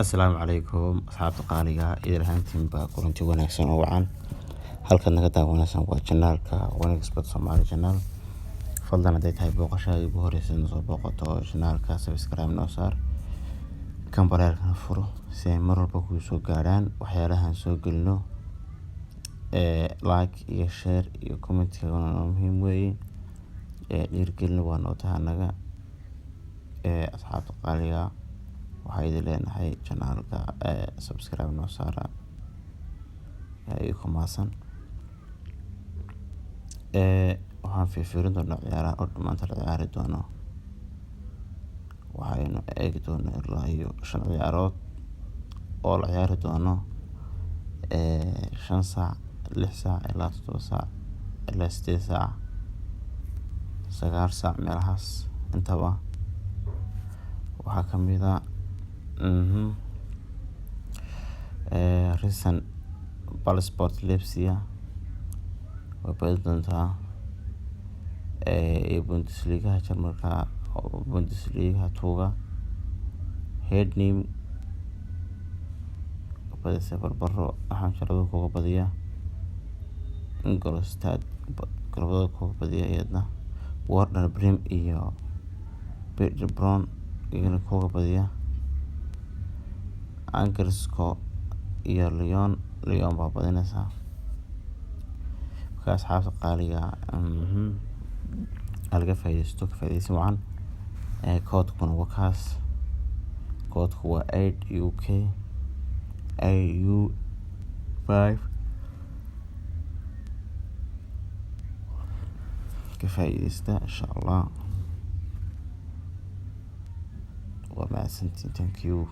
Assalaamu calaykum asxaabta qaaliga idil ahaantiinba kulanti wanaagsan oo wacan halkaad naga daawanaysan waa janaalka Wanaag Sport Somali Channel. Fadlan haday tahay booqashada ugu horeysa soo booqato janaalka subscribe noo saar kambalelka furo si ay mar walba kugu soo gaaraan waxyaalahan soo gelino like iyo share iyo comment waa muhiim weeye dhiirgelin waa noo tahay anaga asxaabta qaaliga waxay idin leenahay janaalka subscribe noo saara iyo kumaasan waxaan fiirin doonaa ciyaaraha oo maanta la ciyaari doono waxaynu eegi doonaa ilaa iyo 5 ciyaarood oo la ciyaari doono 5 saac 6 saac ilaa 7 saac ilaa 8 saac 9 saac meelahaas intaba waxaa kamid ah recent Sport Leipzig waa doontaa Bundesliga Jarmalka Bundesliga tuuga Heidenheim badise barbaro waxaan sharado kuga badiyaa Ingolstadt galabada kuga badiyaa iyadna Werder Bremen iyo Paderborn iyagana kuga badiyaa Angersko iyo Lyon baa badinaysaa markaas asxaabta qaaliga halka faa'iideysto ka faa'iideysan wacan koodkuna waa kaas koodku waa 8UK AU5 ka faa'iideysta insha Allah waa mahadsantiin. Thank you.